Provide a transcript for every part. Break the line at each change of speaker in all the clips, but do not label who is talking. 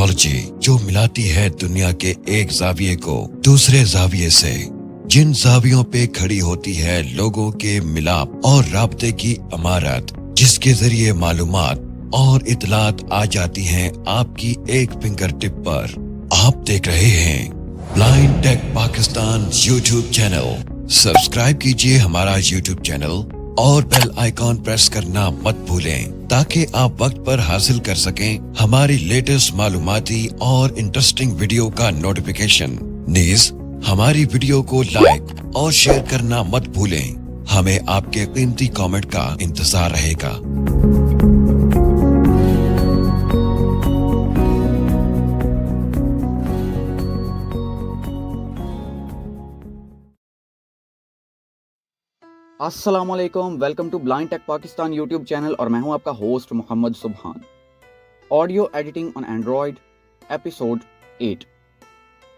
Technology जो मिलाती है दुनिया के एक जाविये को दूसरे जाविये से, जिन जावियों पे खड़ी होती है लोगों के मिलाप और राब्ते की इमारत, जिसके जरिए मालूमात और इतलात आ जाती हैं आपकी एक फिंगर टिप पर। आप देख रहे हैं blind tech Pakistan YouTube channel. Subscribe कीजिए हमारा यूट्यूब चैनल और बेल आइकॉन प्रेस करना मत भूलें ताकि आप वक्त पर हासिल कर सकें हमारी लेटेस्ट मालूमाती और इंटरेस्टिंग वीडियो का नोटिफिकेशन। नीज हमारी वीडियो को लाइक और शेयर करना मत भूलें। हमें आपके कीमती कमेंट का इंतजार रहेगा।
अस्सलामुअलैकुम, welcome to blind tech Pakistan YouTube channel और मैं हूं आपका host Mohammad Subhan. Audio editing on Android episode 8।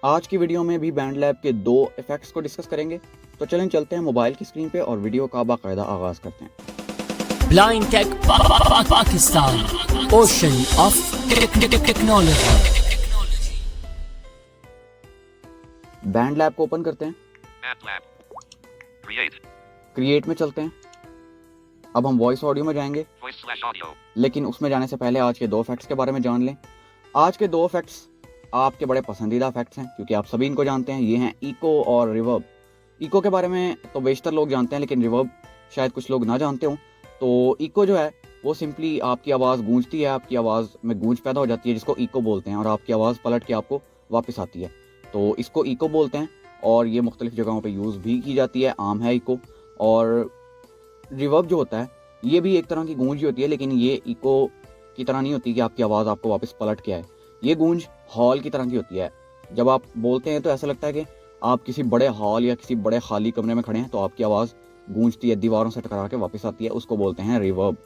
आज की वीडियो में भी बैंड लैब के 2 इफेक्ट्स को डिस्कस करेंगे। तो चलें चलते हैं मोबाइल की स्क्रीन पे और वीडियो का बाकायदा आगाज करते हैं।
Blind tech Pakistan, ocean of technology.
Band lab को ओपन करते हैं, क्रिएट में चलते हैं। अब हम वॉइस ऑडियो में जाएंगे, लेकिन उसमें जाने से पहले आज के 2 इफेक्ट्स के बारे में जान लें। आज के 2 इफेक्ट्स आपके बड़े पसंदीदा इफेक्ट्स हैं क्योंकि आप सभी इनको जानते हैं। ये हैं इको और रिवर्ब। इको के बारे में तो बेशतर लोग जानते हैं, लेकिन रिवर्ब शायद कुछ लोग ना जानते हों। तो इको जो है वो सिंपली आपकी आवाज़ गूंजती है, आपकी आवाज़ में गूंज पैदा हो जाती है जिसको इको बोलते हैं, और आपकी आवाज़ पलट के आपको वापस आती है। तो इसको इको बोलते हैं और ये मुख्तलिफ जगहों पर यूज़ भी की जाती है, आम है इको। और रिवर्ब जो होता है ये भी एक तरह की गूंज ही होती है, लेकिन ये इको की तरह नहीं होती कि आपकी आवाज़ आपको वापस पलट के आए। ये गूंज हॉल की तरह की होती है। जब आप बोलते हैं तो ऐसा लगता है कि आप किसी बड़े हॉल या किसी बड़े खाली कमरे में खड़े हैं, तो आपकी आवाज़ गूंजती है, दीवारों से टकरा के वापस आती है। उसको बोलते हैं रिवर्ब।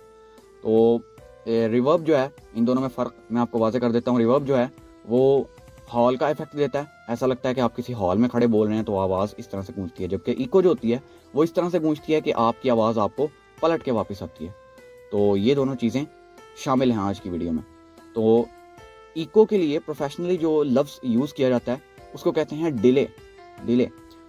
तो रिवर्ब जो है, इन दोनों में फ़र्क मैं आपको वाज़े कर देता हूँ। रिवर्ब जो है वो हॉल का इफेक्ट देता है, ऐसा लगता है कि आप किसी हॉल में खड़े बोल रहे हैं, तो आवाज़ इस तरह से गूंजती है। जबकि इको जो होती है वो इस तरह से गूंजती है कि आपकी आवाज़ आपको पलट के वापस आती है। तो ये दोनों चीज़ें शामिल हैं आज की वीडियो में। तो इको के लिए प्रोफेशनली जो लफ्ज़ यूज़ किया जाता है उसको कहते हैं डिले। डिले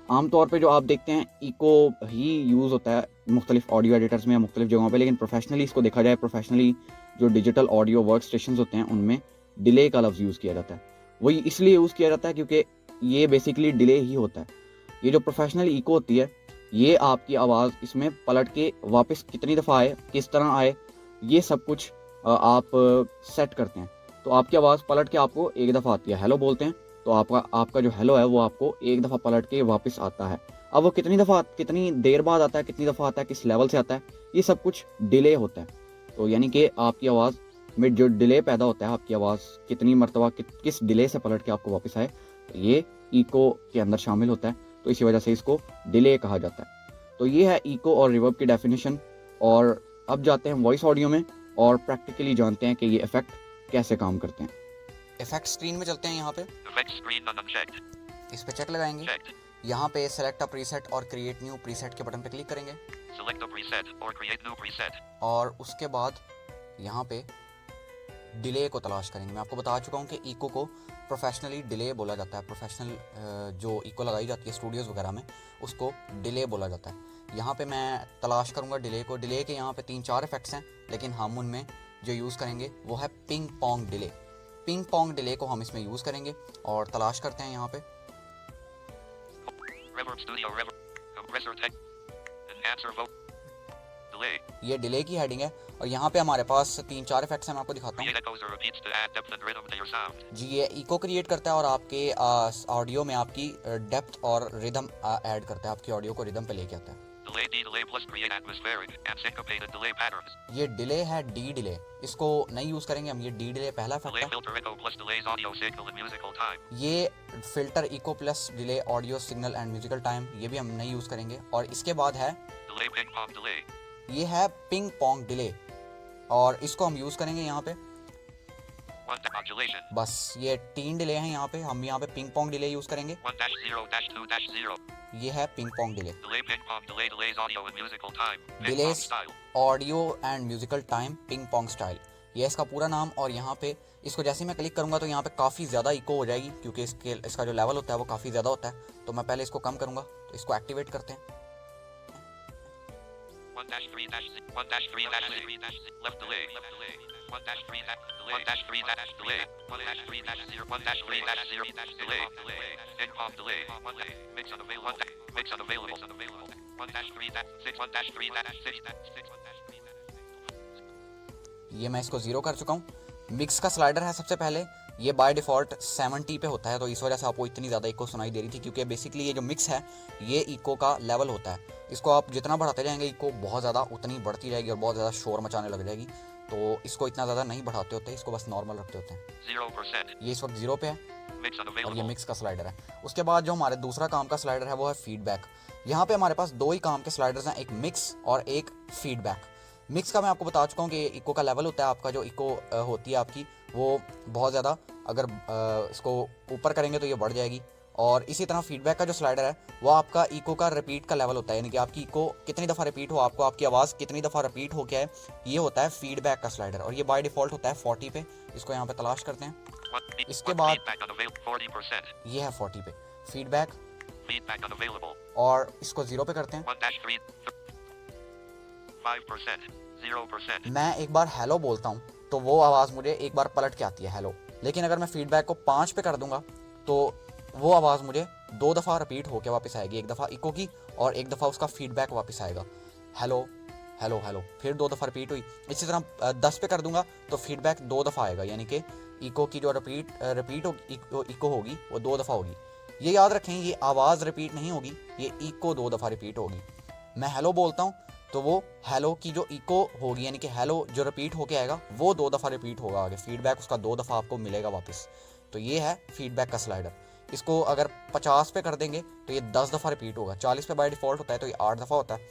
आमतौर पे जो आप देखते हैं इको ही यूज़ होता है मुख्तलिफ ऑडियो एडिटर्स में या मुख्तलिफ जगहों पे, लेकिन प्रोफेशनली इसको देखा जाए, प्रोफेशनली जो डिजिटल ऑडियो वर्क स्टेशन होते हैं उनमें डिले का लफ्ज़ यूज़ किया जाता है। वही इसलिए यूज़ किया जाता है क्योंकि ये बेसिकली डिले ही होता है। ये जो प्रोफेशनल इको होती है ये आपकी आवाज़ इसमें पलट के वापस कितनी दफ़ा आए, किस तरह आए, ये सब कुछ आप सेट करते हैं। तो आपकी आवाज़ पलट के आपको एक दफ़ा आती है, हेलो बोलते हैं तो आपका जो हेलो है वो आपको एक दफ़ा पलट के वापस आता है। अब वो कितनी दफ़ा, कितनी देर बाद आता है, कितनी दफ़ा आता है, किस लेवल से आता है, ये सब कुछ डिले होता है। तो यानी कि आपकी आवाज़ में जो डिले पैदा होता है, आपकी आवाज़ कितनी मरतबा किस डिले से पलट के आपको वापस आए, तो ये इको के अंदर शामिल होता है। तो इसी वजह से इसको डिले कहा जाता है। तो ये है इको और रिवर्ब की डेफिनेशन। और अब जाते हैं वॉइस ऑडियो में और प्रैक्टिकली जानते हैं कि ये इफेक्ट कैसे काम करते हैं। इफेक्ट स्क्रीन में चलते हैं। यहाँ पे इस पे चेक लगाएंगे। यहाँ पे सेलेक्ट अ प्रीसेट और क्रिएट न्यू प्रीसेट के बटन पे क्लिक करेंगे। और उसके बाद यहाँ पे डिले को तलाश करेंगे। मैं आपको बता चुका हूँ कि इको को प्रोफेशनली डिले बोला जाता है। प्रोफेशनल जो इको लगाई जाती है स्टूडियोज़ वगैरह में, उसको डिले बोला जाता है। यहाँ पे मैं तलाश करूँगा डिले को। डिले के यहाँ पे 3-4 इफेक्ट्स हैं, लेकिन हम उनमें जो यूज़ करेंगे वो है ping pong delay. Ping pong delay को हम इसमें यूज़ करेंगे और तलाश करते हैं। यहाँ पे ये डिले की हेडिंग है और यहाँ पे हमारे पास 3-4 इफेक्ट्स हैं। मैं आपको दिखाता हूँ जी। ये इको क्रिएट करता है और आपके ऑडियो में आपकी डेप्थ और रिदम ऐड करता है, आपकी ऑडियो को रिदम पे लेके आता है। ये डिले है डी डिले, इसको नहीं यूज करेंगे हम। ये डी डिले पहला इफेक्ट है। ये filter echo plus delay audio signal and musical time, ये भी हम नहीं यूज करेंगे। और इसके बाद है ये है पिंग पोंग डिले और इसको हम यूज करेंगे यहाँ पे। बस ये 3 डिले हैं यहाँ पे। हम यहाँ पे पिंग पोंग डिले यूज करेंगे। ये है ping pong delay. Delays audio and musical time ping pong style, ये इसका पूरा नाम। और यहाँ पे इसको जैसे ही मैं क्लिक करूँगा तो यहाँ पे काफ़ी ज़्यादा इको हो जाएगी, क्योंकि इसका जो लेवल होता है वो काफ़ी ज़्यादा होता है। तो मैं पहले इसको कम करूँगा, तो इसको एक्टिवेट करते हैं।
1-3-left delay. 1-3-delay. 1-3-0. Delay. End delay. Mix unavailable. Mix unavailable. 1-3-6.
ये मैं इसको 0 कर चुका हूँ। मिक्स का स्लाइडर है सबसे पहले, ये बाय डिफ़ॉल्ट 70 पे होता है, तो इस वजह से आपको इतनी ज़्यादा इको सुनाई दे रही थी, क्योंकि बेसिकली ये जो मिक्स है ये इको का लेवल होता है। इसको आप जितना बढ़ाते जाएंगे इको बहुत ज़्यादा उतनी बढ़ती जाएगी और बहुत ज़्यादा शोर मचाने लग जाएगी। तो इसको इतना ज़्यादा नहीं बढ़ाते होते, इसको बस नॉर्मल रखते होते हैं।
0%.
ये इस वक्त 0 पे है
Mix
और ये
unavailable.
मिक्स का स्लाइडर है। उसके बाद जो हमारे दूसरा काम का स्लाइडर है वो है फीडबैक। यहाँ पे हमारे पास दो ही काम के स्लाइडर्स हैं, एक मिक्स और एक फीडबैक। मिक्स का मैं आपको बता चुका हूँ कि इको का लेवल होता है आपका, जो इको होती है आपकी वो बहुत ज़्यादा, अगर इसको ऊपर करेंगे तो ये बढ़ जाएगी। और इसी तरह फीडबैक का जो स्लाइडर है वो आपका इको का रिपीट का लेवल होता है, यानी कि आपकी इको कितनी दफ़ा रिपीट हो, आपको आपकी आवाज़ कितनी दफ़ा रिपीट हो क्या है, ये होता है फीडबैक का स्लाइडर। और ये बाय डिफ़ॉल्ट होता है 40 पे। इसको यहाँ पे तलाश करते हैं। इसके बाद
Feedback unavailable. 40%.
ये है 40 पे फीडबैक,
Feedback unavailable.
और इसको 0 पे करते हैं।
1-3. 5%. 0%.
मैं एक बार हेलो बोलता हूँ तो वो आवाज़ मुझे एक बार पलट के आती है हेलो, लेकिन अगर मैं फीडबैक को 5 पे कर दूंगा तो वो आवाज़ मुझे 2 दफ़ा रिपीट होके वापस आएगी, एक दफ़ा इको की और एक दफ़ा उसका फीडबैक वापस आएगा। हेलो हेलो हेलो, फिर 2 दफ़ा रिपीट हुई। इसी तरह 10 पे कर दूंगा तो फीडबैक 2 दफ़ा आएगा, यानी कि इको की जो रिपीट इको होगी वो 2 दफ़ा होगी। ये याद रखें, ये आवाज़ रिपीट नहीं होगी, ये इको 2 दफ़ा रिपीट होगी। मैं हेलो बोलता हूँ तो वो हेलो की जो इको होगी, यानी कि हेलो जो रिपीट होके आएगा वो 2 दफ़ा रिपीट होगा आगे, फीडबैक उसका 2 दफ़ा आपको मिलेगा वापस। तो ये है फीडबैक का स्लाइडर। इसको अगर 50 पे कर देंगे तो ये 10 दफ़ा रिपीट होगा। 40 पे बाय डिफ़ॉल्ट होता है तो ये 8 दफ़ा होता है।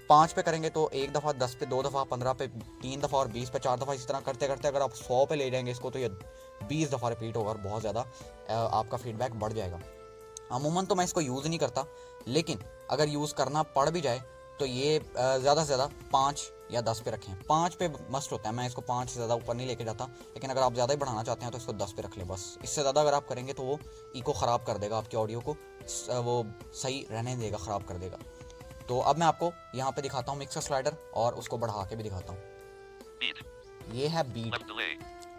5 पे करेंगे तो 1 दफ़ा, 10 पे 2 दफ़ा, 15 पे 3 दफ़ा और 20 पे 4 दफ़ा। इसी तरह करते करते अगर आप 100 पे ले जाएंगे इसको तो ये 20 दफ़ा रिपीट होगा और बहुत ज़्यादा आपका फीडबैक बढ़ जाएगा। अमूमन तो मैं इसको यूज़ नहीं करता, लेकिन अगर यूज़ करना पड़ भी जाए तो ये ज़्यादा से ज़्यादा 5 या 10 पे रखें। 5 पे मस्ट होता है, मैं इसको 5 से ज़्यादा ऊपर नहीं लेके जाता, लेकिन अगर आप ज़्यादा ही बढ़ाना चाहते हैं तो इसको 10 पे रख लें बस। इससे ज़्यादा अगर आप करेंगे तो वो इको ख़राब कर देगा आपके ऑडियो को, वो सही रहने देगा, ख़राब कर देगा। तो अब मैं आपको यहाँ पे दिखाता हूँ मिक्स का स्लाइडर और उसको बढ़ा के भी दिखाता हूँ।
Beat.
ये है बीट।
Left delay.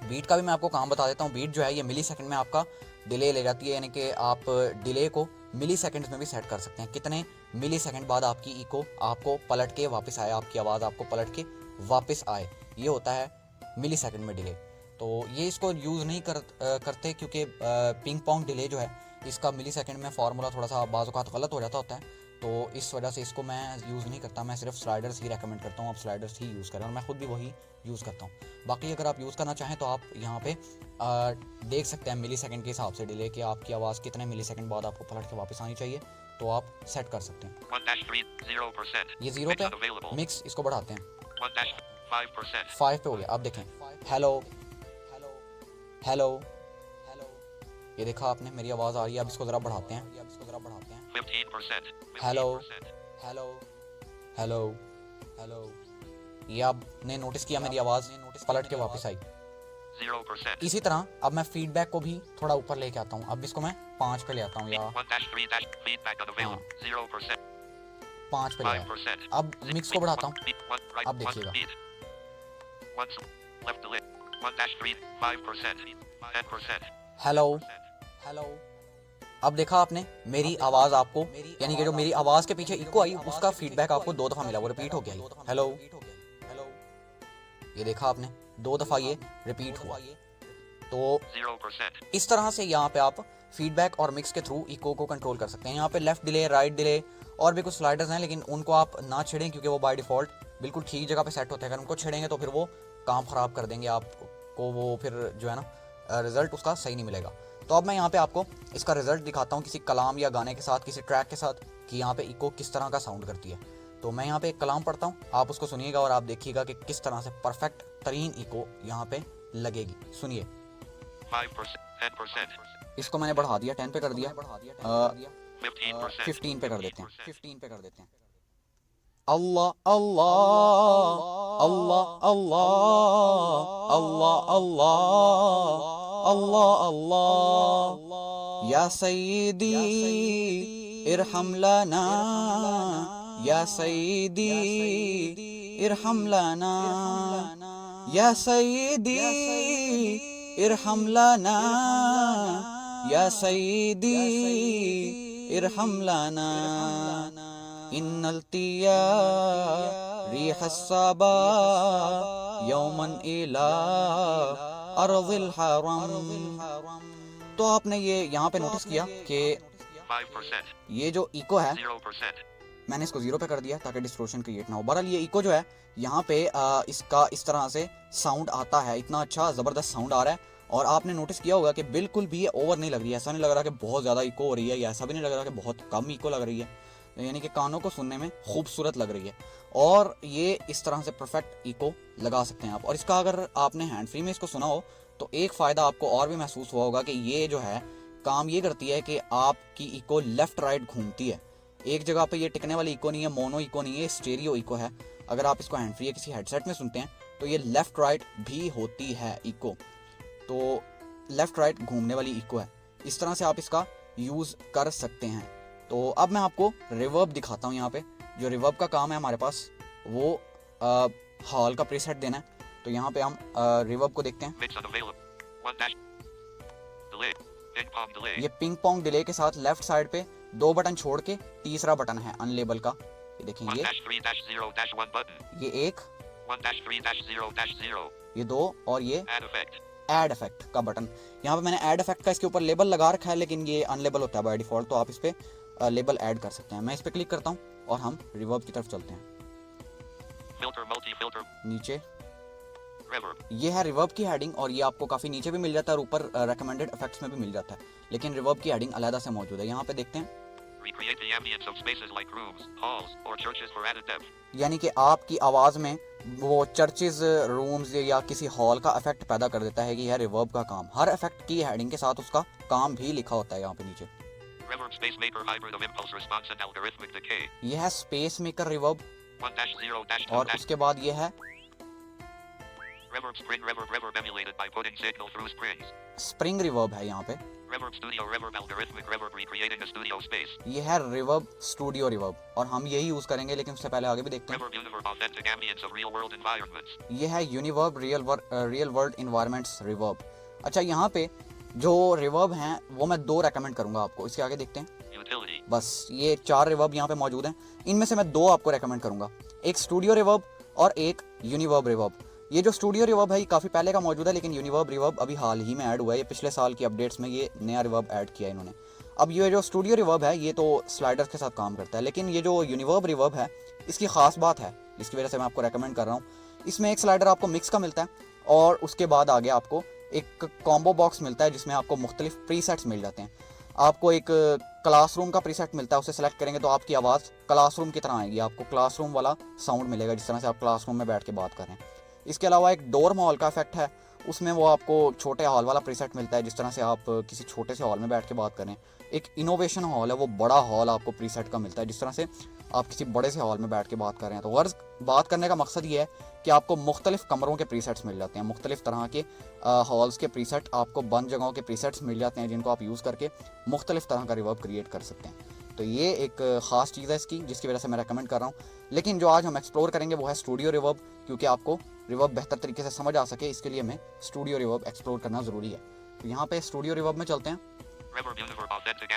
बीट का भी मैं आपको काम बता देता हूँ। बीट जो है ये मिली सेकंड में आपका डिले ले जाती है, यानी कि आप डिले को मिली सेकंड्स में भी सेट कर सकते हैं, कितने मिली सेकंड बाद आपकी इको आपको पलट के वापस आए, आपकी आवाज़ आपको पलट के वापस आए, ये होता है मिली सेकंड में डिले। तो ये इसको यूज़ नहीं करते क्योंकि पिंग पोंग डिले जो है इसका मिली सेकंड में फार्मूला थोड़ा सा बाज़ औक़ात गलत हो जाता होता है, तो इस वजह से इसको मैं यूज़ नहीं करता। मैं सिर्फ स्लाइडर्स ही रेकमेंड करता हूँ, आप स्लाइडर्स ही यूज़ करें और मैं खुद भी वही यूज़ करता हूँ। बाकी अगर आप यूज़ करना चाहें तो आप यहाँ पे देख सकते हैं मिली सेकंड के हिसाब से डिले कि आपकी आवाज़ कितने मिली सेकंड बाद आपको पलट के वापस आनी चाहिए, तो आप सेट कर सकते हैं।
1-3. 0%.
ये 0
Mix
पे
unavailable.
मिक्स, इसको बढ़ाते हैं
1-5%.
5 पे हो गया। अब देखें हेलो हेलो हेलो, ये देखा आपने मेरी आवाज़ आ रही है। अब इसको ज़रा बढ़ाते हैं
15%.
हेलो हेलो हेलो हेलो, ये आपने नोटिस किया मेरी आवाज़ पलट के वापस आई।
0%.
इसी तरह अब मैं फीडबैक को भी थोड़ा ऊपर लेके आता हूँ। अब इसको मैं 5 पे ले आता हूँ या
1-3. Feedback unavailable. 0%.
5 पे ले आया।
5%.
अब मिक्स को बढ़ाता हूँ।
Right.
अब देखिएगा।
Left delay. 1-3. 5%. 10%.
हेलो हेलो, अब देखा आपने मेरी आवाज़ आपको, यानी कि जो मेरी आवाज़ के पीछे इको आई उसका फीडबैक आपको 2 दफ़ा मिला, वो रिपीट हो गया ही। हेलो, ये देखा आपने 2 दफ़ा ये रिपीट हुआ। तो
0%.
इस तरह से यहाँ पे आप फीडबैक और मिक्स के थ्रू इको को कंट्रोल कर सकते हैं। यहाँ पे लेफ़्ट डिले, राइट डिले और भी कुछ स्लाइडर्स हैं, लेकिन उनको आप ना छेड़ें क्योंकि वो बाय डिफ़ॉल्ट बिल्कुल ठीक जगह पे सेट होते हैं। अगर उनको छेड़ेंगे तो फिर वो काम ख़राब कर देंगे आपको, वो फिर जो है ना रिज़ल्ट उसका सही नहीं मिलेगा। तो अब मैं यहाँ पे आपको इसका रिज़ल्ट दिखाता हूँ किसी कलाम या गाने के साथ, किसी ट्रैक के साथ, कि यहाँ पे इको किस तरह का साउंड करती है। तो मैं यहाँ पे एक कलाम पढ़ता हूँ, आप उसको सुनिएगा और आप देखिएगा कि किस तरह से परफेक्ट तरीन इको यहाँ पे लगेगी। सुनिए।
5%. 10%.
इसको मैंने बढ़ा दिया, 10 पे कर दिया,
15%.
15 पे कर देते हैं, 15 पे कर देते हैं। अल्लाह अल्लाह अल्लाह अल्लाह अल्लाह अल्लाह अल्लाह अल्लाह या सय्यदी इरहम लना या सय्यदी इरहम लना या सय्यदी इरहम लना या सय्यदी इरहम लना इन्नल तिया रिह अस्सबा यौमन इला अर्ज़िल हरम। तो आपने ये यहाँ पे नोटिस किया कि
5%,
ये जो इको है
0%,
मैंने इसको 0 पे कर दिया ताकि डिस्टोर्शन क्रिएट ना हो। बहरहाल ये इको जो है यहाँ पे इसका इस तरह से साउंड आता है, इतना अच्छा ज़बरदस्त साउंड आ रहा है। और आपने नोटिस किया होगा कि बिल्कुल भी ये ओवर नहीं लग रही है, ऐसा नहीं लग रहा कि बहुत ज़्यादा इको हो रही है, या ऐसा भी नहीं लग रहा कि बहुत कम इको लग रही है, यानी कि कानों को सुनने में खूबसूरत लग रही है। और ये इस तरह से परफेक्ट इको लगा सकते हैं आप। और इसका अगर आपने हैंड फ्री में इसको सुना हो तो एक फ़ायदा आपको और भी महसूस हुआ होगा कि ये जो है काम ये करती है कि आपकी इको लेफ़्ट राइट घूमती है, एक जगह पे ये टिकने वाली इको नहीं है, मोनो इको नहीं है, स्टेरियो इको है। अगर आप इसको हैंड फ्री या किसी हेडसेट में सुनते हैं तो ये लेफ़्ट राइट भी होती है इको, तो लेफ़्ट राइट घूमने वाली इको है। इस तरह से आप इसका यूज़ कर सकते हैं। तो अब मैं आपको रिवर्ब दिखाता हूँ। यहाँ पे जो रिवर्ब का काम है हमारे पास वो हॉल का प्रीसेट देना है। तो यहाँ पे हम रिवर्ब को देखते हैं।
mix unavailable, 1 dash, delay, ping pong delay,
ये पिंग पोंग डिले के साथ लेफ्ट साइड पे 2 बटन छोड़ के तीसरा बटन है अनलेबल का, ये देखें
1
ये
dash 3 dash 0 dash 1 button,
ये 1,
1 dash 3 dash 0 dash 0,
ये 2 और ये
add effect,
ऐड इफेक्ट का बटन। यहाँ पे मैंने ऐड इफेक्ट का इसके ऊपर लेबल लगा रखा है, लेकिन ये अनलेबल होता है बाय डिफॉल्ट, तो आप इस पे लेबल ऐड कर सकते हैं। मैं इस पे क्लिक करता हूँ और हम रिवर्ब की तरफ चलते हैं।
filter multi filter,
नीचे
reverb,
ये है रिवर्ब की हेडिंग, और ये आपको काफ़ी नीचे भी मिल जाता है और ऊपर रेकमेंडेड इफेक्ट्स में भी मिल जाता है, लेकिन रिवर्ब की हेडिंग अलग से मौजूद है। यहाँ पे देखते हैं,
recreate the ambience of spaces like rooms, halls, or churches for added depth,
यानी कि आपकी आवाज़ में वो चर्चेज, रूम्स या किसी हॉल का इफेक्ट पैदा कर देता है कि यह रिवर्ब का काम। हर इफेक्ट की हेडिंग के साथ उसका काम भी लिखा होता है यहाँ पे नीचे।
reverb space maker hybrid of impulse response and algorithmic decay,
यह है space maker reverb,
1 dash 0 dash 2
और
dash,
उसके बाद ये है
reverb spring reverb emulated by putting signal through springs,
spring reverb है यहाँ पे।
reverb studio reverb algorithmic reverb recreating a studio space,
ये है रिवर्ब स्टूडियो रिवर्ब, और हम यही यूज़ करेंगे, लेकिन उससे पहले आगे भी देखते हैं।
reverb univerb authentic ambience of real world environments,
ये है यूनिवर्ब रियल वर्ल्ड इन्वायरमेंट्स रिवर्ब। अच्छा, यहाँ पे जो रिवर्ब हैं वो मैं 2 रेकमेंड करूँगा आपको। इसके आगे देखते हैं।
utility,
बस ये 4 रिवर्ब यहाँ पे मौजूद हैं, इनमें से मैं 2 आपको रेकमेंड करूँगा, एक स्टूडियो रिवर्ब और एक यूनिवर्ब रिवर्ब। ये जो स्टूडियो रिवर्ब है ये काफ़ी पहले का मौजूद है, लेकिन यूनिवर्ब रिवर्ब अभी हाल ही में ऐड हुआ है, ये पिछले साल की अपडेट्स में ये नया रिवर्ब ऐड किया है इन्होंने। अब ये जो स्टूडियो रिवर्ब है ये तो स्लाइडर्स के साथ काम करता है, लेकिन ये जो यूनिवर्ब रिवर्ब है इसकी ख़ास बात है, जिसकी वजह से मैं आपको रेकमेंड कर रहा हूँ। इसमें एक स्लाइडर आपको मिक्स का मिलता है, और उसके बाद आगे आपको एक कॉम्बो बॉक्स मिलता है जिसमें आपको मुख्तलिफ प्रीसेट्स मिल जाते हैं। आपको एक क्लासरूम का प्रीसेट मिलता है, उसे सेलेक्ट करेंगे तो आपकी आवाज़ क्लासरूम की तरह आएगी, आपको क्लासरूम वाला साउंड मिलेगा जिस तरह से आप क्लासरूम में बैठ के बात कर रहे हैं। इसके अलावा एक डोर हॉल का इफेक्ट है, उसमें वो आपको छोटे हॉल वाला प्रीसेट मिलता है, जिस तरह से आप किसी छोटे से हॉल में बैठ के बात करें। एक इनोवेशन हॉल है, वो बड़ा हॉल आपको प्रीसेट का मिलता है, जिस तरह से आप किसी बड़े से हॉल में बैठ के बात कर रहे हैं। तो गर्ज बात करने का मकसद ये है कि आपको मुख्तलिफ कमरों के प्रीसेट्स मिल जाते हैं, मुख्तलिफ तरह के हॉल्स के प्रीसेट, आपको बंद जगहों के प्रीसेट्स मिल जाते हैं, जिनको आप यूज़ करके मुख्तलिफ तरह का रिवर्ब क्रिएट कर सकते हैं। तो ये एक ख़ास चीज़ है इसकी, जिसकी वजह से मैं रेकमेंड कर रहा हूँ। लेकिन जो आज हम एक्सप्लोर करेंगे वो है स्टूडियो रिवर्ब, क्योंकि आपको रिवर्ब बेहतर तरीके से समझ आ सके, इसके लिए हमें स्टूडियो रिवर्ब एक्सप्लोर करना ज़रूरी है। तो यहाँ पे स्टूडियो रिवर्ब में चलते हैं।
reverb univerb authentic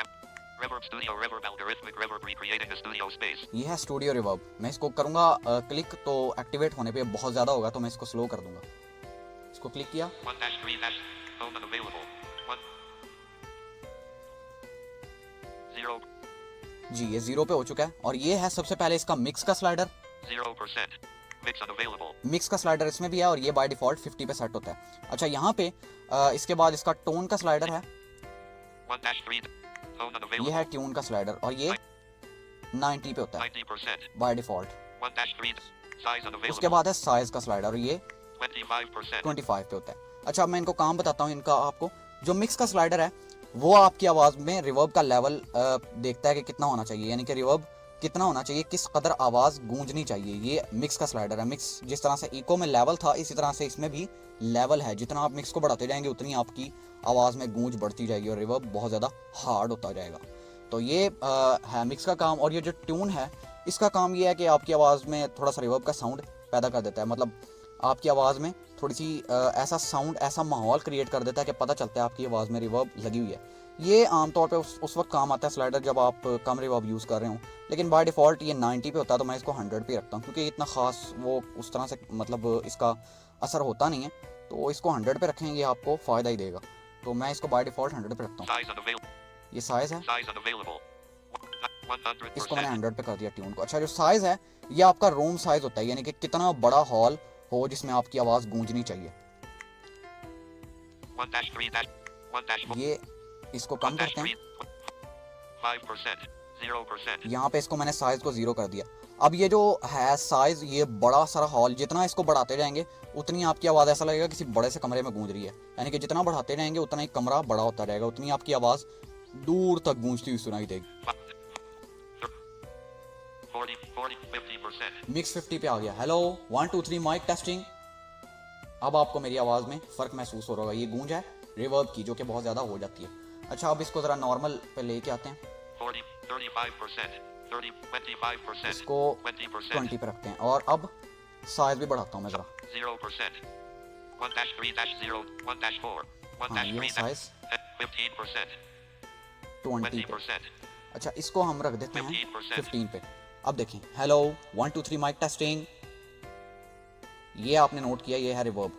reverb studio reverb algorithmic reverb recreating a studio space,
ये है स्टूडियो रिवर्ब। मैं इसको करूँगा क्लिक, तो एक्टिवेट होने पे बहुत ज़्यादा होगा, तो मैं इसको स्लो कर दूँगा। इसको क्लिक किया,
1 dash 3 dash phone unavailable, 1 0
जी ये 0 पे हो चुका है। और ये है सबसे पहले इसका मिक्स का स्लाइडर।
0% mix unavailable,
मिक्स का स्लाइडर इसमें भी है, और ये बाय डिफ़ॉल्ट 50 पे सेट होता है। अच्छा, यहाँ पे इसके बाद इसका टोन का स्लाइडर है,
1 dash 3 phone
ये
unavailable,
है ट्यून का स्लाइडर, और ये 90 पे होता है
90%,
बाय डिफ़ॉल्ट।
1 dash 3 size
उसके
unavailable,
बाद है साइज़ का स्लाइडर, और ये
25%,
25 पे होता है। अच्छा, अब मैं इनको काम बताता हूँ इनका आपको। जो मिक्स का स्लाइडर है वो आपकी आवाज़ में रिवर्ब का लेवल देखता है कि कितना होना चाहिए, यानी कि रिवर्ब कितना होना चाहिए, किस कदर आवाज़ गूंजनी चाहिए। ये मिक्स का स्लाइडर है। मिक्स जिस तरह से इको में लेवल था, इसी तरह से इसमें भी लेवल है। जितना आप मिक्स को बढ़ाते जाएंगे उतनी आपकी आवाज़ में गूंज बढ़ती जाएगी और रिवर्ब बहुत ज़्यादा हार्ड होता जाएगा। तो ये है मिक्स का काम। और ये जो ट्यून है इसका काम ये है कि आपकी आवाज़ में थोड़ा सा रिवर्ब का साउंड पैदा कर देता है। मतलब आपकी आवाज़ में थोड़ी सी ऐसा साउंड, ऐसा माहौल क्रिएट कर देता है कि पता चलता है आपकी आवाज़ में रिवर्ब लगी हुई है। ये आमतौर पे उस वक्त काम आता है स्लाइडर जब आप कम रिवर्ब यूज़ कर रहे हो, लेकिन बाय डिफ़ॉल्ट ये 90 पे होता है, तो मैं इसको 100 पे रखता हूँ क्योंकि इतना ख़ास वो उस तरह से मतलब इसका असर होता नहीं है। तो इसको 100 पे रखेंगे, आपको फ़ायदा ही देगा। तो मैं इसको बाय डिफ़ॉल्ट 100 पे रखता हूँ।
Size unavailable.
ये साइज़ है,
Size unavailable. 100%.
इसको मैंने 100 पे कर दिया ट्यून को। अच्छा, जो साइज़ है ये आपका रूम साइज़ होता है, यानी कि कितना बड़ा हॉल हो जिसमें आपकी आवाज़ गूंजनी चाहिए।
1-3-1-4.
ये इसको कम करते हैं।
5%. 0%.
यहाँ पे इसको मैंने साइज़ को 0 कर दिया। अब ये जो है साइज़, ये बड़ा सारा हॉल, जितना इसको बढ़ाते जाएंगे उतनी आपकी आवाज़ ऐसा लगेगा किसी बड़े से कमरे में गूंज रही है। यानी कि जितना बढ़ाते जाएंगे उतना ही कमरा बड़ा होता जाएगा, उतनी आपकी आवाज़ दूर तक गूंजती हुई सुनाई देगी।
50%.
मिक्स 50 पे आ गया। Hello 1 2 3 mic testing. अब आपको मेरी आवाज़ में फ़र्क महसूस हो रहा होगा। ये गूंज है रिवर्ब की, जो कि बहुत ज़्यादा हो जाती है। अच्छा, अब इसको ज़रा नॉर्मल पे लेके आते हैं।
35%. 25%.
इसको
20%.
20 पे रखते हैं और अब साइज़ भी बढ़ाता हूँ मैं ज़रा।
0%. 1-3-0. 1-4.
हाँ, ये
1-3.
साइज़
15%.
20 पे।
20%.
अच्छा, इसको हम रख देते हैं
15%.
15 पे। अब देखें, हेलो 1 2 3 माइक टेस्टिंग। ये आपने नोट किया, ये है रिवर्ब।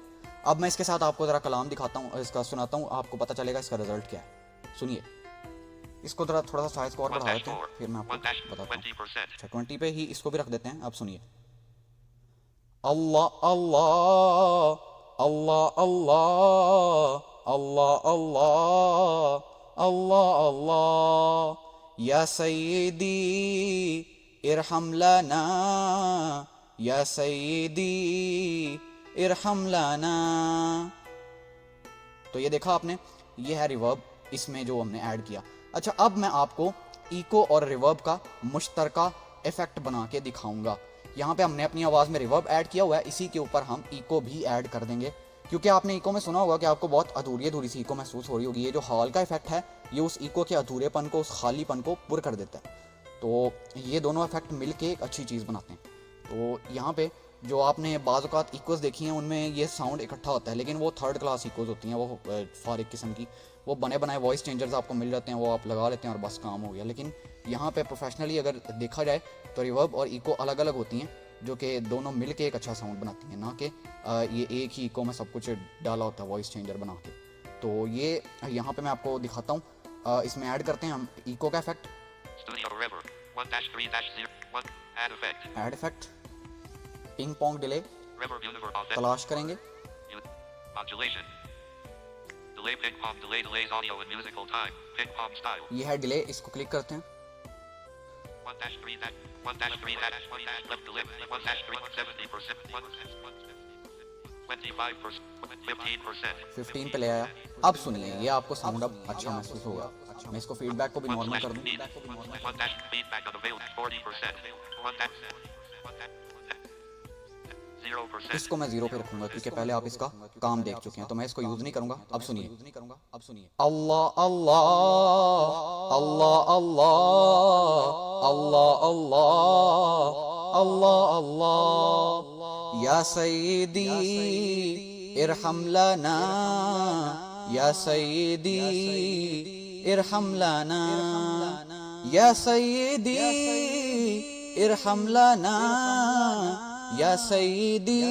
अब मैं इसके साथ आपको ज़रा कलाम दिखाता हूँ, इसका सुनाता हूँ, आपको पता चलेगा इसका रिजल्ट क्या है। सुनिए, इसको ज़रा थोड़ा सा साइज़ को और बढ़ा देते हैं,
1-4.
फिर मैं आपको बताता हूँ।
20%.
अच्छा, 20 पे ही इसको भी रख देते हैं। अब सुनिए, अल्लाह अल्लाह अल्लाह अल्लाह अल्लाह अल्लाह अल्लाह अल्लाह या सय्यदी इरहम लना या सय्यदी इरहम लना। तो ये देखा आपने, ये है रिवर्ब इसमें जो हमने ऐड किया। अच्छा, अब मैं आपको इको और रिवर्ब का मुश्तरका इफेक्ट बना के दिखाऊंगा। यहाँ पे हमने अपनी आवाज़ में रिवर्ब ऐड किया हुआ है, इसी के ऊपर हम इको भी ऐड कर देंगे, क्योंकि आपने इको में सुना होगा कि आपको बहुत अधूरी सी इको महसूस हो रही होगी। ये जो हॉल का इफेक्ट है ये उस इको के अधूरेपन को, उस खालीपन को पुर कर देता है। तो ये दोनों इफेक्ट मिल के एक अच्छी चीज़ बनाते हैं। तो यहाँ पे जो आपने बाज़ औक़ात इकोज़ देखी हैं उनमें ये साउंड इकट्ठा होता है, लेकिन वो थर्ड क्लास इकोज़ होती हैं, वो फारिग किस्म की, वो बने बनाए वॉइस चेंजर्स आपको मिल जाते हैं, वो आप लगा लेते हैं और बस काम हो गया। लेकिन यहाँ पे प्रोफेशनली अगर देखा जाए तो रिवर्ब और इको अलग अलग होती हैं, जो कि दोनों मिल के एक अच्छा साउंड बनाती हैं, ना कि ये एक ही इको में सब कुछ डाला होता है वॉइस चेंजर बना के। तो ये यहाँ पे मैं आपको दिखाता हूँ, इसमें ऐड करते हैं हम इको का effect.
Studio River. 1-3-0. 1. Add effect.
Add effect, ping pong delay
River Universe. Authentic.
तलाश करेंगे।
Modulation. Delay ping pong. Delays audio in musical time. Ping pong style.
ये है डिले, इसको क्लिक करते हैं।
1-3. 1-3. Left delay. 1-3. 70%. 25%. 15%.
15 पे ले आया। अब सुनिए, ये आपको साउंड अब अच्छा महसूस होगा। मैं इसको फीडबैक को भी नॉर्मल कर दूँ।
Feedback unavailable. 40%. 0%.
इसको मैं 0 पे रखूंगा क्योंकि पहले आप इसका काम देख चुके हैं, तो मैं इसको यूज़ नहीं करूंगा। अब सुनिए, अल्लाह अल्लाह अल्लाह अल्लाह अल्लाह अल्लाह अल्लाह अल्लाह या सय्यदी इरहम लना या सय्यदी इरहम लना या सय्यदी इरहम लना या सय्यदी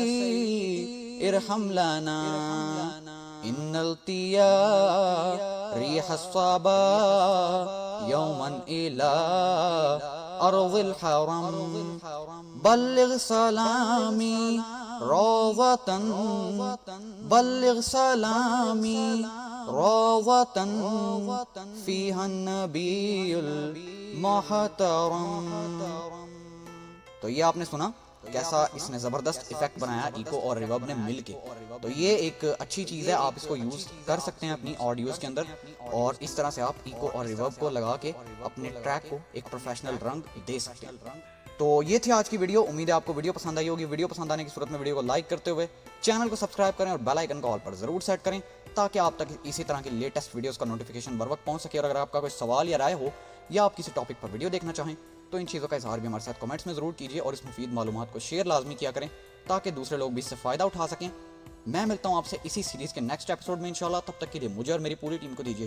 इरहम लना इन्नल तिया रिह अस्साबा यौमन इला अर्ज़िल हरम बल्लिग सलामी रोज़तन बल्लिग सलामी रोज़तन फ़ीहा नबीयुल मुहतरम। तो ये आपने सुना कैसा इसने ज़बरदस्त इफेक्ट बनाया इको और रिवर्ब ने मिल के। तो ये एक अच्छी चीज़ है, आप इसको यूज़ कर सकते हैं अपनी ऑडियोज़ के अंदर, और इस तरह से आप इको और रिवर्ब को लगा के अपने ट्रैक को एक प्रोफेशनल रंग दे सकते हैं। तो ये थी आज की वीडियो। उम्मीद है आपको वीडियो पसंद आई होगी। वीडियो पसंद आने की सूरत में वीडियो को लाइक करते हुए चैनल को सब्सक्राइब करें और बेल आइकन को ऑल पर ज़रूर सेट करें, ताकि आप तक इसी तरह की लेटेस्ट वीडियोस का नोटिफिकेशन बर वक्त पहुंच सके। और अगर आपका कोई सवाल या राय हो या आप किसी टॉपिक पर वीडियो देखना चाहें तो इन चीज़ों का इजहार भी हमारे साथ कमेंट्स में ज़रूर कीजिए, और इस मुफीद मालूमात को शेयर लाजमी किया करें ताकि दूसरे लोग भी इससे फ़ायदा उठा सकें। मैं मिलता हूँ आपसे इसी सीरीज़ के नेक्स्ट एपिसोड में इंशाल्लाह। तब तक के लिए मुझे और मेरी पूरी टीम को दीजिए